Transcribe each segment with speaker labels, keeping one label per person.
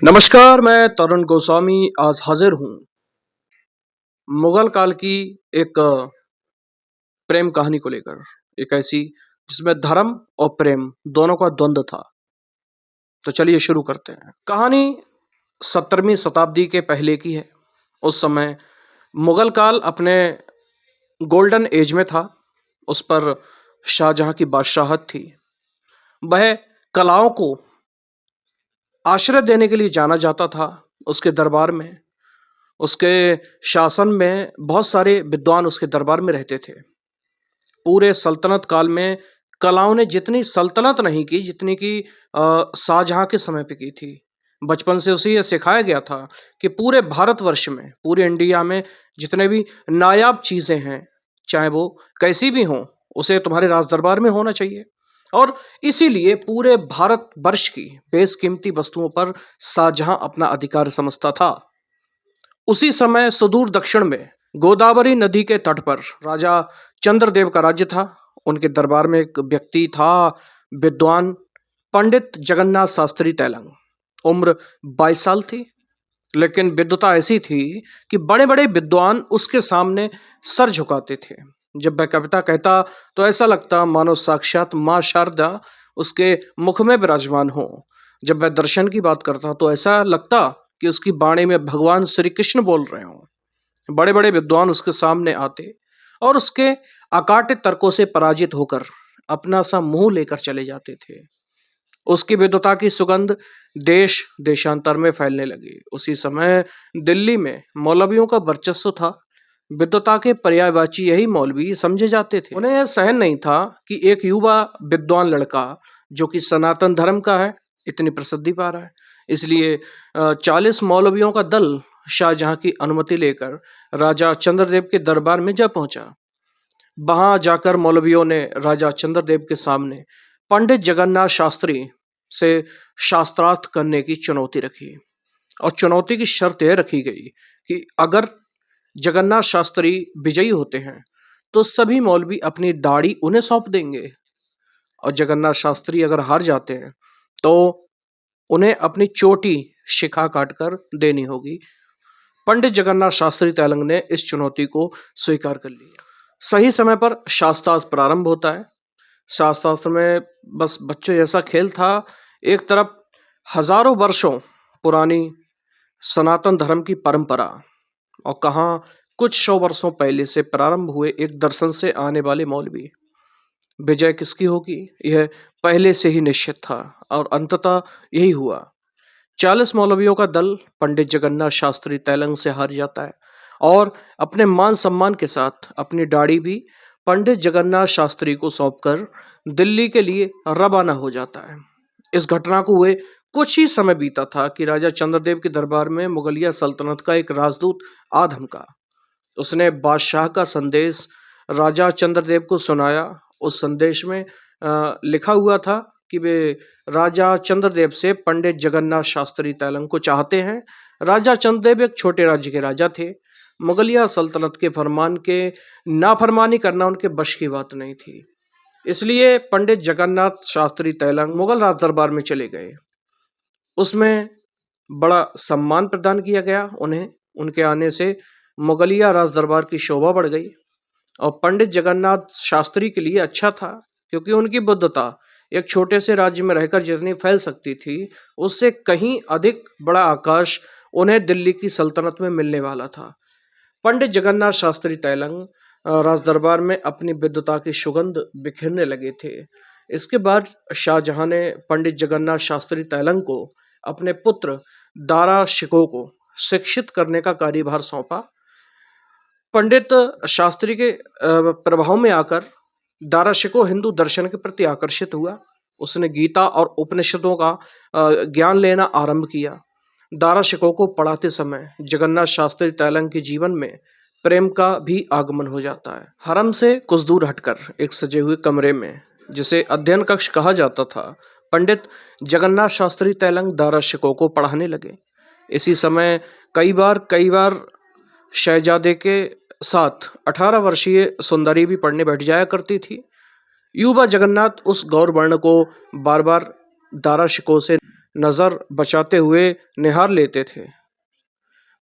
Speaker 1: नमस्कार, मैं तरुण गोस्वामी आज हाजिर हूँ मुगल काल की एक प्रेम कहानी को लेकर। एक ऐसी जिसमें धर्म और प्रेम दोनों का द्वंद्व था। तो चलिए शुरू करते हैं। कहानी 17वीं शताब्दी के पहले की है। उस समय मुगल काल अपने गोल्डन एज में था। उस पर शाहजहां की बादशाहत थी। वह कलाओं को आश्रय देने के लिए जाना जाता था। उसके दरबार में, उसके शासन में बहुत सारे विद्वान उसके दरबार में रहते थे। पूरे सल्तनत काल में कलाओं ने जितनी सल्तनत नहीं की जितनी की शाहजहां के समय पे की थी। बचपन से उसे यह सिखाया गया था कि पूरे भारतवर्ष में, पूरे इंडिया में जितने भी नायाब चीजें हैं, चाहे वो कैसी भी हों, उसे तुम्हारे राज दरबार में होना चाहिए। और इसीलिए पूरे भारतवर्ष की बेशकीमती वस्तुओं पर शाहजहां अपना अधिकार समझता था। उसी समय सुदूर दक्षिण में गोदावरी नदी के तट पर राजा चंद्रदेव का राज्य था। उनके दरबार में एक व्यक्ति था, विद्वान पंडित जगन्नाथ शास्त्री तैलंग। उम्र 22 साल थी, लेकिन विद्वता ऐसी थी कि बड़े बड़े विद्वान उसके सामने सर झुकाते थे। जब वह कविता कहता तो ऐसा लगता मानो साक्षात माँ शारदा उसके मुख में विराजमान हो। जब वह दर्शन की बात करता तो ऐसा लगता कि उसकी वाणी में भगवान श्री कृष्ण बोल रहे हों। बड़े बड़े विद्वान उसके सामने आते और उसके अकाट्य तर्कों से पराजित होकर अपना सा मुंह लेकर चले जाते थे। उसकी विद्वता की सुगंध देश देशांतर में फैलने लगी। उसी समय दिल्ली में मौलवियों का वर्चस्व था। विद्वता के पर्यायवाची यही मौलवी समझे जाते थे। उन्हें यह सहन नहीं था कि एक युवा विद्वान लड़का जो कि सनातन धर्म का है इतनी प्रसिद्धि पा रहा है। इसलिए 40 मौलवियों का दल शाहजहां की अनुमति लेकर राजा चंद्रदेव के दरबार में जा पहुंचा। वहां जाकर मौलवियों ने राजा चंद्रदेव के सामने पंडित जगन्नाथ शास्त्री से शास्त्रार्थ करने की चुनौती रखी। और चुनौती की शर्त यह रखी गई कि अगर जगन्नाथ शास्त्री विजयी होते हैं तो सभी मौलवी अपनी दाढ़ी उन्हें सौंप देंगे, और जगन्नाथ शास्त्री अगर हार जाते हैं तो उन्हें अपनी चोटी शिखा काटकर देनी होगी। पंडित जगन्नाथ शास्त्री तैलंग ने इस चुनौती को स्वीकार कर लिया। सही समय पर शास्त्रार्थ प्रारंभ होता है। शास्त्रार्थ में बस बच्चे जैसा खेल था। एक तरफ हजारों वर्षों पुरानी सनातन धर्म की परंपरा, और कहाँ कुछ 100 वर्षों पहले से प्रारंभ हुए एक दर्शन से आने वाले मौलवी। विजय किसकी होगी यह पहले से ही निश्चित था, और अंततः यही हुआ। 40 मौलवियों का दल पंडित जगन्नाथ शास्त्री तैलंग से हार जाता है और अपने मान सम्मान के साथ अपनी दाढ़ी भी पंडित जगन्नाथ शास्त्री को सौंपकर दिल्ली के लिए रवाना हो जाता है। इस घटना को हुए कुछ ही समय बीता था कि राजा चंद्रदेव के दरबार में मुगलिया सल्तनत का एक राजदूत आ धमका। उसने बादशाह का संदेश राजा चंद्रदेव को सुनाया। उस संदेश में लिखा हुआ था कि वे राजा चंद्रदेव से पंडित जगन्नाथ शास्त्री तैलंग को चाहते हैं। राजा चंद्रदेव एक छोटे राज्य के राजा थे। मुगलिया सल्तनत के फरमान के नाफरमानी करना उनके बश की बात नहीं थी। इसलिए पंडित जगन्नाथ शास्त्री तैलंग मुगल राज दरबार में चले गए। उसमें बड़ा सम्मान प्रदान किया गया उन्हें। उनके आने से मुगलिया राज दरबार की शोभा बढ़ गई। और पंडित जगन्नाथ शास्त्री के लिए अच्छा था, क्योंकि उनकी बुद्धता एक छोटे से राज्य में रहकर जितनी फैल सकती थी उससे कहीं अधिक बड़ा आकाश उन्हें दिल्ली की सल्तनत में मिलने वाला था। पंडित जगन्नाथ शास्त्री तैलंग राज दरबार में अपनी विद्वता की सुगंध बिखेरने लगे थे। इसके बाद शाहजहां ने पंडित जगन्नाथ शास्त्री तैलंग को अपने पुत्र दारा शिकोह को शिक्षित करने का कार्यभार सौंपा। पंडित शास्त्री के प्रभाव में आकर दारा शिकोह हिंदू दर्शन के प्रति आकर्षित हुआ। उसने गीता और उपनिषदों का ज्ञान लेना आरंभ किया। दारा शिकोह को पढ़ाते समय जगन्नाथ शास्त्री तैलंग के जीवन में प्रेम का भी आगमन हो जाता है। हरम से कुछ दूर हटकर एक सजे हुए कमरे में, जिसे अध्ययन कक्ष कहा जाता था, पंडित जगन्नाथ शास्त्री तैलंग दारा शिकोह को पढ़ाने लगे। इसी समय कई बार शहजादे के साथ 18 वर्षीय सुंदरी भी पढ़ने बैठ जाया करती थी। युवा जगन्नाथ उस गौर वर्ण को बार बार दारा शिकोह से नजर बचाते हुए निहार लेते थे।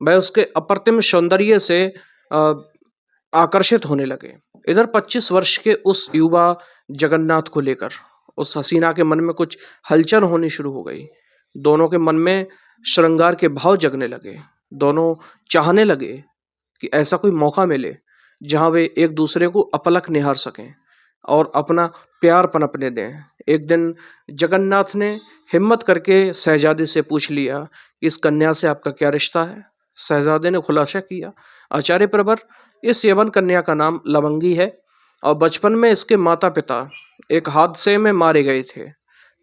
Speaker 1: वह उसके अप्रतिम सौंदर्य से अ, आकर्षित होने लगे। इधर 25 वर्ष के उस युवा जगन्नाथ को लेकर उस हसीना के मन में कुछ हलचल होनी शुरू हो गई। दोनों के मन में श्रृंगार के भाव जगने लगे। दोनों चाहने लगे कि ऐसा कोई मौका मिले जहां वे एक दूसरे को अपलक निहार सकें और अपना प्यार पनपने दें। एक दिन जगन्नाथ ने हिम्मत करके शहजादी से पूछ लिया कि इस कन्या से आपका क्या रिश्ता है। शहजादे ने खुलासा किया, आचार्य प्रवर, इस यवन कन्या का नाम लवंगी है और बचपन में इसके माता पिता एक हादसे में मारे गए थे।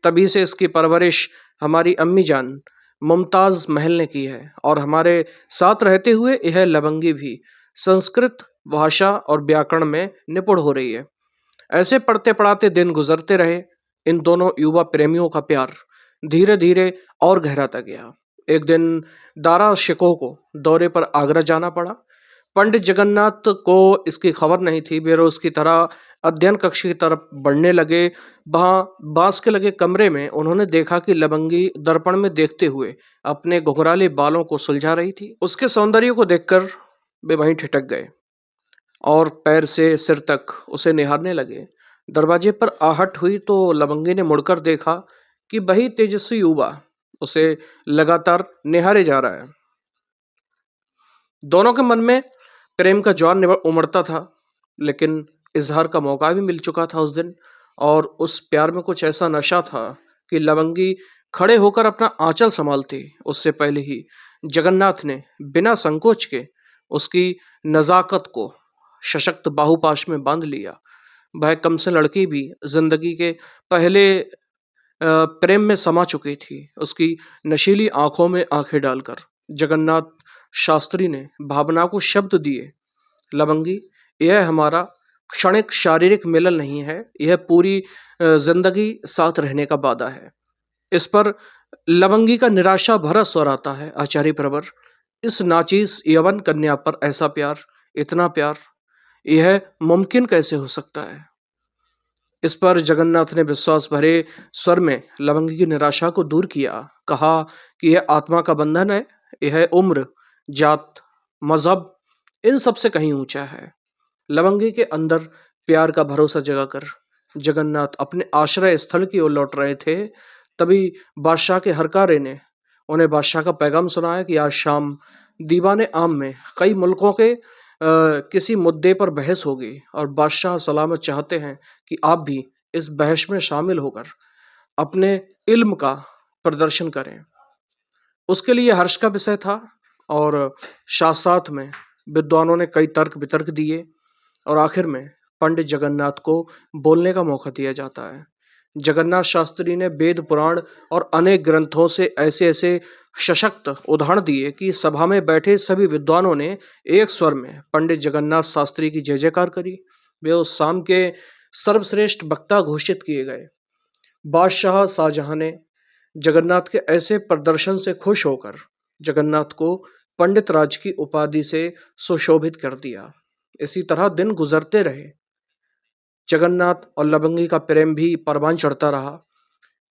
Speaker 1: तभी से इसकी परवरिश हमारी अम्मी जान मुमताज महल ने की है और हमारे साथ रहते हुए यह लवंगी भी संस्कृत भाषा और व्याकरण में निपुण हो रही है। ऐसे पढ़ते पढ़ाते दिन गुजरते रहे। इन दोनों युवा प्रेमियों का प्यार धीरे धीरे और गहराता गया। एक दिन दारा शिकोह को दौरे पर आगरा जाना पड़ा। पंडित जगन्नाथ को इसकी खबर नहीं थी। वे रोज की तरह अध्ययन कक्ष की तरफ बढ़ने लगे। वहां बांस के लगे कमरे में उन्होंने देखा कि लवंगी दर्पण में देखते हुए अपने घुंघराले बालों को सुलझा रही थी। उसके सौंदर्य को देखकर वे वहीं ठिठक गए और पैर से सिर तक उसे निहारने लगे। दरवाजे पर आहट हुई तो लवंगी ने मुड़कर देखा कि वही तेजस्वी युवा उसे लगातार निहारे जा रहा है। दोनों के मन में प्रेम का ज्वार उमड़ता था, लेकिन इजहार का मौका भी मिल चुका था उस दिन। और उस प्यार में कुछ ऐसा नशा था कि लवंगी खड़े होकर अपना आंचल संभालती उससे पहले ही जगन्नाथ ने बिना संकोच के उसकी नजाकत को सशक्त बाहुपाश में बांध लिया। वह कम से लड़की भी जिंदगी के पहले प्रेम में समा चुकी थी। उसकी नशीली आंखों में आंखें डालकर जगन्नाथ शास्त्री ने भावना को शब्द दिए, लवंगी, यह हमारा क्षणिक शारीरिक मिलन नहीं है, यह पूरी जिंदगी साथ रहने का वादा है। इस पर लवंगी का निराशा भरा स्वर आता है, आचार्य प्रवर, इस नाचीस यवन कन्या पर ऐसा प्यार, इतना प्यार, यह मुमकिन कैसे हो सकता है। इस पर जगन्नाथ ने विश्वास भरे स्वर में लवंगी की निराशा को दूर किया। कहा कि यह आत्मा का बंधन है, यह उम्र, जात, मजहब, इन सब से कहीं ऊंचा है। लवंगी के अंदर प्यार का भरोसा जगाकर जगन्नाथ अपने आश्रय स्थल की ओर लौट रहे थे। तभी बादशाह के हरकारे ने उन्हें बादशाह का पैगाम सुनाया कि आज शाम दीवाने आम में कई मुल्कों के किसी मुद्दे पर बहस होगी और बादशाह सलामत चाहते हैं कि आप भी इस बहस में शामिल होकर अपने इल्म का प्रदर्शन करें। उसके लिए हर्ष का विषय था और शास्त्रार्थ में विद्वानों ने कई तर्क वितर्क दिए और आखिर में पंडित जगन्नाथ को बोलने का मौका दिया जाता है। जगन्नाथ शास्त्री ने वेद पुराण और अनेक ग्रंथों से ऐसे ऐसे सशक्त उदाहरण दिए कि सभा में बैठे सभी विद्वानों ने एक स्वर में पंडित जगन्नाथ शास्त्री की जय जयकार करी। वे उस शाम के सर्वश्रेष्ठ वक्ता घोषित किए गए। बादशाह शाहजहां ने जगन्नाथ के ऐसे प्रदर्शन से खुश होकर जगन्नाथ को पंडित राज की उपाधि से सुशोभित कर दिया। इसी तरह दिन गुजरते रहे। जगन्नाथ और लवंगी का प्रेम भी परवान चढ़ता रहा।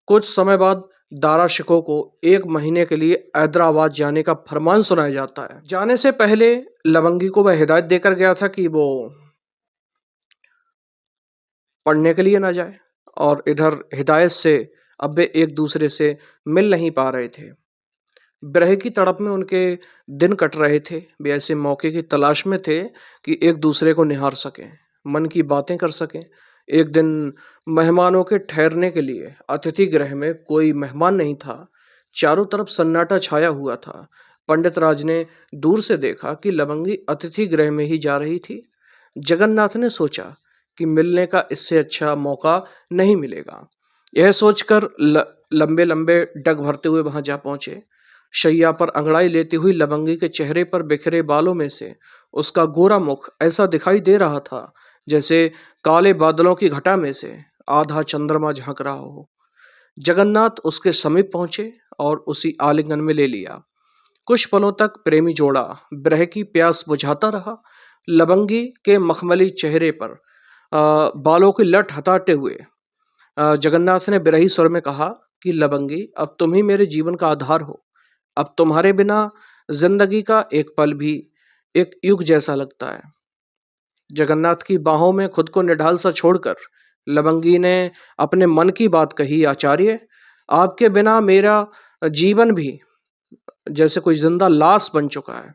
Speaker 1: कुछ समय बाद दारा शिकोह को 1 महीने के लिए हैदराबाद जाने का फरमान सुनाया जाता है। जाने से पहले लवंगी को वह हिदायत देकर गया था कि वो पढ़ने के लिए ना जाए और इधर हिदायत से अब वे एक दूसरे से मिल नहीं पा रहे थे। विरह की तड़प में उनके दिन कट रहे थे। वे ऐसे मौके की तलाश में थे कि एक दूसरे को निहार सकें, मन की बातें कर सकें। एक दिन मेहमानों के ठहरने के लिए अतिथि गृह में कोई मेहमान नहीं था। चारों तरफ सन्नाटा छाया हुआ था। पंडित राज ने दूर से देखा कि लवंगी अतिथि गृह में ही जा रही थी। जगन्नाथ ने सोचा कि मिलने का इससे अच्छा मौका नहीं मिलेगा। यह सोचकर लंबे लंबे डग भरते हुए वहां जा पहुंचे। शैया पर अंगड़ाई लेती हुई लवंगी के चेहरे पर बिखरे बालों में से उसका गोरा मुख ऐसा दिखाई दे रहा था जैसे काले बादलों की घटा में से आधा चंद्रमा झांक रहा हो। जगन्नाथ उसके समीप पहुंचे और उसी आलिंगन में ले लिया। कुछ पलों तक प्रेमी जोड़ा विरह की प्यास बुझाता रहा। लवंगी के मखमली चेहरे पर बालों की लट हटाते हुए जगन्नाथ ने विरही स्वर में कहा, कि लवंगी, अब तुम ही मेरे जीवन का आधार हो। अब तुम्हारे बिना जिंदगी का एक पल भी एक युग जैसा लगता है। जगन्नाथ की बाहों में खुद को निढाल सा छोड़कर लवंगी ने अपने मन की बात कही, आचार्य, आपके बिना मेरा जीवन भी जैसे कोई जिंदा लाश बन चुका है।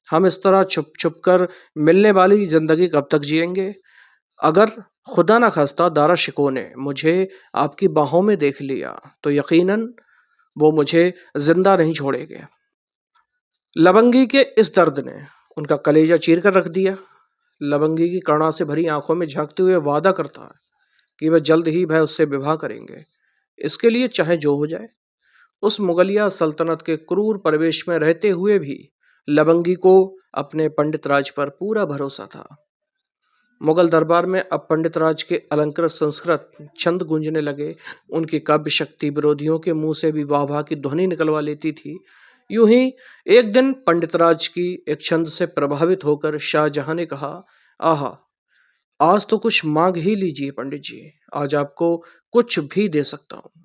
Speaker 1: हम इस तरह छुप छुप कर मिलने वाली जिंदगी कब तक जिएंगे? अगर खुदा ना खास्ता दारा शिको ने मुझे आपकी बाहों में देख लिया तो यकीनन वो मुझे जिंदा नहीं छोड़ेंगे। लवंगी के इस दर्द ने उनका कलेजा चीर कर रख दिया। लवंगी की करुणा से भरी आंखों में झांकते हुए वादा करता है कि वह जल्द ही वह उससे विवाह करेंगे, इसके लिए चाहे जो हो जाए। उस मुगलिया सल्तनत के क्रूर परिवेश में रहते हुए भी लवंगी को अपने पंडित राज पर पूरा भरोसा था। मुगल दरबार में अब पंडित राज के अलंकृत संस्कृत छंद गूंजने लगे। उनकी काव्य शक्ति विरोधियों के मुंह से भी वाह वाह की ध्वनि निकलवा लेती थी। यूं ही एक दिन पंडित राज की एक छंद से प्रभावित होकर शाहजहां ने कहा, आहा, आज तो कुछ मांग ही लीजिए पंडित जी, आज आपको कुछ भी दे सकता हूं।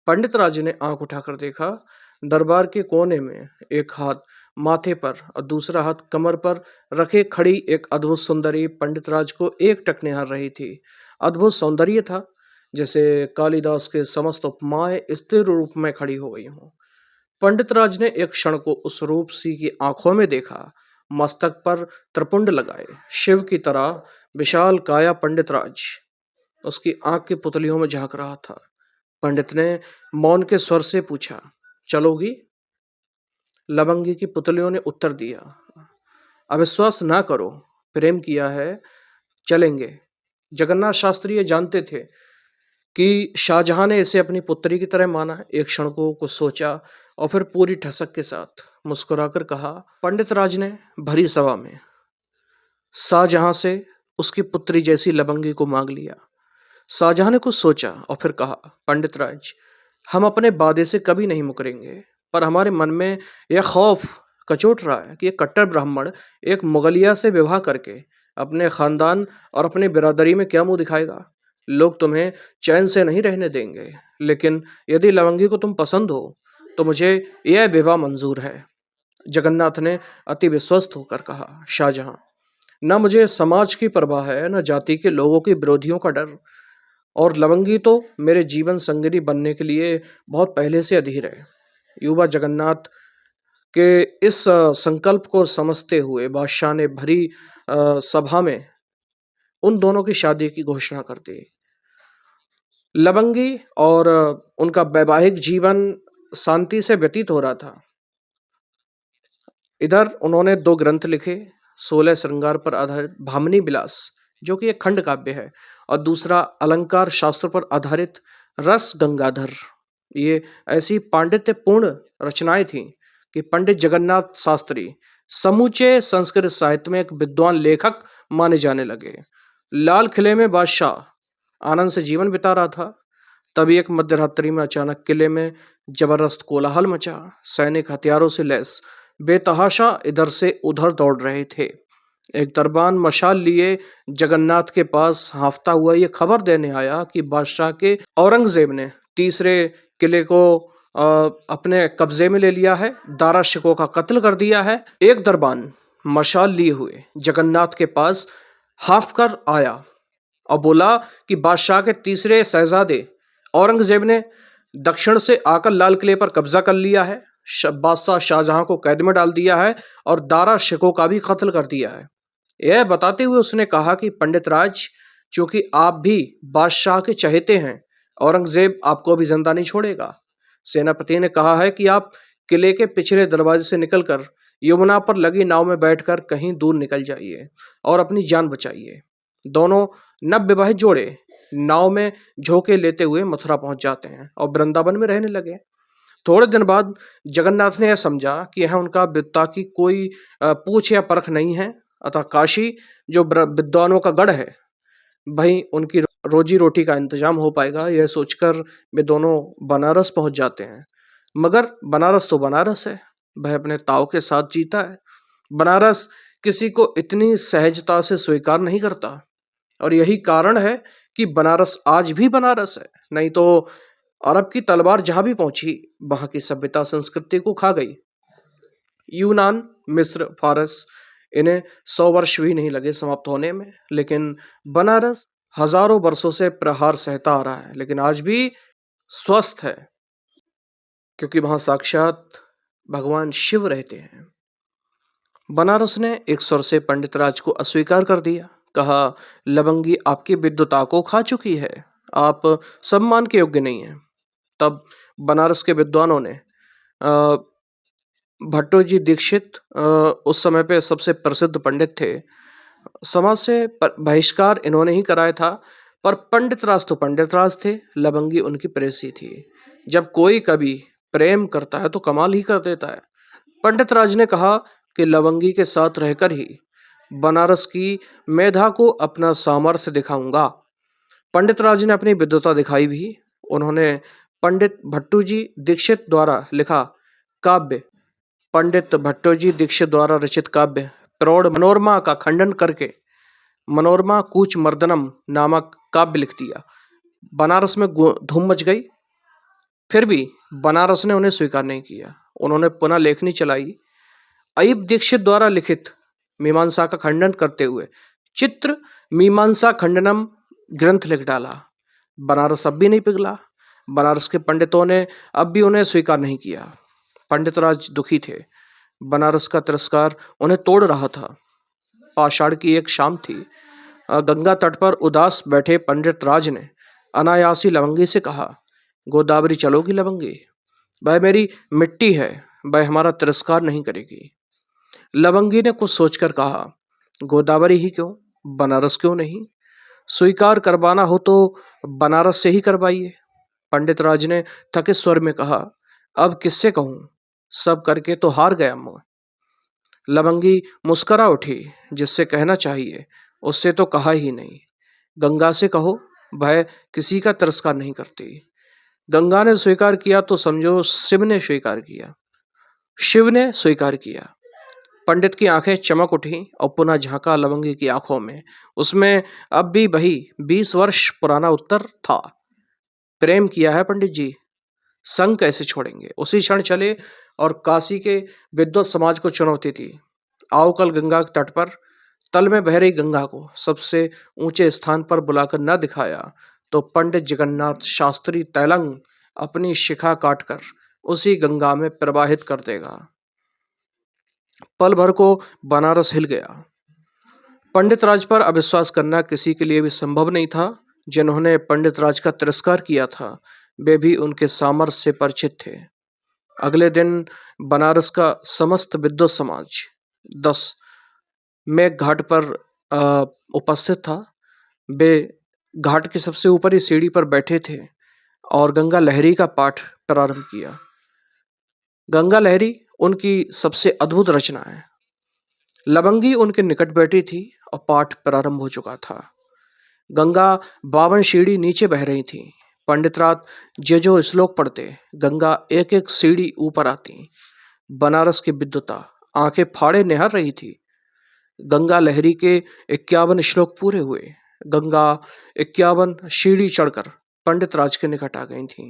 Speaker 1: पंडित राज ने आंख उठाकर देखा। दरबार के कोने में एक हाथ माथे पर और दूसरा हाथ कमर पर रखे खड़ी एक अद्भुत सुंदरी पंडित राज को एक टक निहार रही थी। अद्भुत सौंदर्य था, जैसे कालिदास के समस्त उपमाएं स्थिर रूप में खड़ी हो गई हों। पंडित राज ने एक क्षण को उस रूप सी की आंखों में देखा। मस्तक पर त्रिपुंड लगाए शिव की तरह विशाल काया पंडित राज उसकी आंख की पुतलियों में झांक रहा था। पंडित ने मौन के स्वर से पूछा, चलोगी? लवंगी की पुतलियों ने उत्तर दिया, अविश्वास ना करो, प्रेम किया है, चलेंगे। जगन्नाथ शास्त्री ये जानते थे कि शाहजहां ने इसे अपनी पुत्री की तरह माना। एक क्षण को कुछ सोचा और फिर पूरी ठसक के साथ मुस्कुराकर कहा, पंडित राज ने भरी सभा में शाहजहां से उसकी पुत्री जैसी लवंगी को मांग लिया। शाहजहां ने कुछ सोचा और फिर कहा, पंडित राज, हम अपने वादे से कभी नहीं मुकरेंगे, पर हमारे मन में यह खौफ कचोट रहा है कि एक कट्टर ब्राह्मण एक मुगलिया से विवाह करके अपने खानदान और अपनी बिरादरी में क्या मुंह दिखाएगा। लोग तुम्हें चैन से नहीं रहने देंगे, लेकिन यदि लवंगी को तुम पसंद हो तो मुझे यह विवाह मंजूर है। जगन्नाथ ने अति विश्वस्त होकर कहा, शाहजहां, न मुझे समाज की परवाह है, न जाति के लोगों के विरोधियों का डर, और लवंगी तो मेरे जीवन संगिनी बनने के लिए बहुत पहले से अधीर है। युवा जगन्नाथ के इस संकल्प को समझते हुए बादशाह ने भरी सभा में उन दोनों की शादी की घोषणा कर दी। लवंगी और उनका वैवाहिक जीवन शांति से व्यतीत हो रहा था। इधर उन्होंने दो ग्रंथ लिखे, 16 श्रृंगार पर आधारित भामिनी विलास, जो कि एक खंड काव्य है, और दूसरा अलंकार शास्त्र पर आधारित रस गंगाधर। ये ऐसी पांडित्यपूर्ण रचनाएं थीं कि पंडित जगन्नाथ शास्त्री समूचे संस्कृत साहित्य में एक विद्वान लेखक माने जाने लगे। लाल किले में बादशाह आनंद से जीवन बिता रहा था। तभी एक मध्यरात्रि में अचानक किले में जबरदस्त कोलाहल मचा। सैनिक हथियारों से लैस बेतहाशा इधर से उधर दौड़ रहे थे। एक दरबान मशाल लिए जगन्नाथ के पास हांफता हुआ ये खबर देने आया कि बादशाह के औरंगजेब ने तीसरे किले को अपने कब्जे में ले लिया है, दारा शिकोह का कत्ल कर दिया है। एक दरबान मशाल लिए हुए जगन्नाथ के पास हाफ कर आया और बोला कि बादशाह के तीसरे शहजादे औरंगजेब ने दक्षिण से आकर लाल किले पर कब्जा कर लिया है, बादशाह शाहजहां को कैद में डाल दिया है और दारा शिकोह का भी कत्ल कर दिया है। यह बताते हुए उसने कहा कि पंडित राज, चूंकि आप भी बादशाह के चहेते हैं, औरंगजेब आपको भी जिंदा नहीं छोड़ेगा। सेनापति ने कहा है कि आप किले के पिछले दरवाजे से निकलकर यमुना पर लगी नाव में बैठकर कहीं दूर निकल जाइए और अपनी जान बचाइए। दोनों नवविवाहित जोड़े नाव में झोंके लेते हुए मथुरा पहुंच जाते हैं और वृंदावन में रहने लगे। थोड़े दिन बाद जगन्नाथ ने यह समझा कि यह उनका विद्वता की कोई पूछ या परख नहीं है, अतः काशी जो विद्वानों का गढ़ है, वहीं उनकी रोजी रोटी का इंतजाम हो पाएगा। यह सोचकर वे दोनों बनारस पहुंच जाते हैं। मगर बनारस तो बनारस है, वह अपने ताव के साथ जीता है। बनारस किसी को इतनी सहजता से स्वीकार नहीं करता, और यही कारण है कि बनारस आज भी बनारस है। नहीं तो अरब की तलवार जहां भी पहुंची वहां की सभ्यता संस्कृति को खा गई। यूनान, मिस्र, फारस, इन्हें 100 वर्ष भी नहीं लगे समाप्त होने में, लेकिन बनारस हजारों वर्षों से प्रहार सहता आ रहा है, लेकिन आज भी स्वस्थ है, क्योंकि वहां साक्षात भगवान शिव रहते हैं। बनारस ने एक स्वर से पंडित राज को अस्वीकार कर दिया। कहा, लवंगी आपकी विद्वता को खा चुकी है, आप सम्मान के योग्य नहीं है। तब बनारस के विद्वानों ने अ, भट्टोजी दीक्षित, उस समय पे सबसे प्रसिद्ध पंडित थे, समाज से बहिष्कार इन्होंने ही कराया था। पर पंडित राज तो पंडित राज थे, लवंगी उनकी प्रेसी थी। जब कोई कवि प्रेम करता है तो कमाल ही कर देता है। पंडित राज ने कहा कि लवंगी के साथ रहकर ही बनारस की मेधा को अपना सामर्थ्य दिखाऊंगा। पंडित राज ने अपनी विद्वता दिखाई भी। उन्होंने पंडित भट्टोजी दीक्षित द्वारा लिखा काव्य पंडित भट्टोजी दीक्षित द्वारा रचित काव्य प्रौढ़ मनोरमा का खंडन करके मनोरमा कूच मर्दनम नामक काव्य लिख दिया। बनारस में धूम मच गई। फिर भी बनारस ने उन्हें स्वीकार नहीं किया। उन्होंने पुनः लेखनी चलाई। अय्यब दीक्षित द्वारा लिखित मीमांसा का खंडन करते हुए चित्र मीमांसा खंडनम ग्रंथ लिख डाला। बनारस अब भी नहीं पिघला। बनारस के पंडितों ने अब भी उन्हें स्वीकार नहीं किया। पंडित राज दुखी थे। बनारस का तिरस्कार उन्हें तोड़ रहा था। आषाढ़ की एक शाम थी। गंगा तट पर उदास बैठे पंडित राज ने अनायासी लवंगी से कहा, गोदावरी चलोगी लवंगी? वह मेरी मिट्टी है, वह हमारा तिरस्कार नहीं करेगी। लवंगी ने कुछ सोचकर कहा, गोदावरी ही क्यों, बनारस क्यों नहीं? स्वीकार करवाना हो तो बनारस से ही करवाइए। पंडित राज ने थके स्वर में कहा, अब किससे कहूं, सब करके तो हार गया मैं। लवंगी मुस्कुरा उठी, जिससे कहना चाहिए उससे तो कहा ही नहीं। गंगा से कहो, वह किसी का तिरस्कार नहीं करती। गंगा ने स्वीकार किया तो समझो शिव ने स्वीकार किया। शिव ने स्वीकार किया। पंडित की आंखें चमक उठी और पुनः झांका लवंगी की आंखों में। उसमें अब भी वही 20 वर्ष पुराना उत्तर था, प्रेम किया है पंडित जी, संग कैसे छोड़ेंगे? उसी क्षण चले और काशी के विद्वत समाज को चुनौती दी। आओ कल गंगा के तट पर तल में बह रही गंगा को सबसे ऊंचे स्थान पर बुलाकर न दिखाया तो पंडित जगन्नाथ शास्त्री तैलंग अपनी शिखा काटकर उसी गंगा में प्रवाहित कर देगा। पल भर को बनारस हिल गया। पंडित राज पर अविश्वास करना किसी के लिए भी संभव नहीं था। जिन्होंने पंडित राज का तिरस्कार किया था वे भी उनके सामर्थ्य से परिचित थे। अगले दिन बनारस का समस्त विद्वत समाज 10 मेघ घाट पर उपस्थित था। वे घाट की सबसे ऊपरी सीढ़ी पर बैठे थे और गंगा लहरी का पाठ प्रारंभ किया। गंगा लहरी उनकी सबसे अद्भुत रचना है। लवंगी उनके निकट बैठी थी और पाठ प्रारंभ हो चुका था। गंगा 52 सीढ़ी नीचे बह रही थी। पंडित रात जो श्लोक पढ़ते गंगा एक एक सीढ़ी ऊपर आती। बनारस की विद्वता आंखें फाड़े निहार रही थी। गंगा लहरी के 51 श्लोक पूरे हुए। गंगा 51 सीढ़ी चढ़कर पंडित राज के निकट आ गई थी।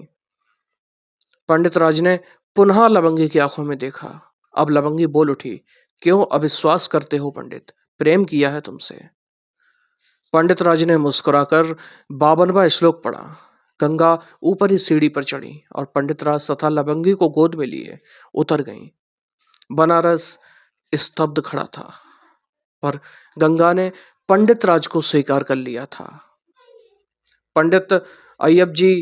Speaker 1: पंडित राज ने पुनः लवंगी की आंखों में देखा। अब लवंगी बोल उठी, क्यों अविश्वास करते हो पंडित, प्रेम किया है तुमसे। पंडित राज ने मुस्कुराकर 52वां श्लोक पढ़ा। गंगा ऊपरी सीढ़ी पर चढ़ी और पंडित राज तथा लवंगी को गोद में लिए उतर गईं। बनारस स्तब्ध खड़ा था, पर गंगा ने पंडित राज को स्वीकार कर लिया था। पंडित अय्यब जी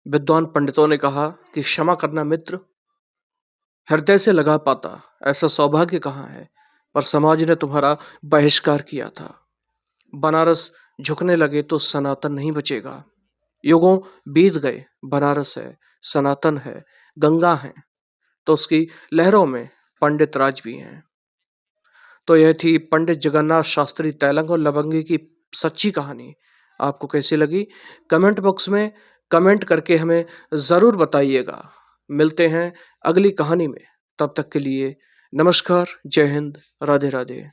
Speaker 1: विद्वान पंडितों ने कहा कि क्षमा करना मित्र, हृदय से लगा पाता ऐसा सौभाग्य कहाँ है, पर समाज ने तुम्हारा बहिष्कार किया था। बनारस झुकने लगे तो सनातन नहीं बचेगा। युगों बीत गए, बनारस है, सनातन है, गंगा है, तो उसकी लहरों में पंडित राज भी हैं। तो यह थी पंडित जगन्नाथ शास्त्री तैलंग और लवंगी की सच्ची कहानी। आपको कैसी लगी कमेंट बॉक्स में कमेंट करके हमें जरूर बताइएगा। मिलते हैं अगली कहानी में, तब तक के लिए नमस्कार, जय हिंद, राधे राधे।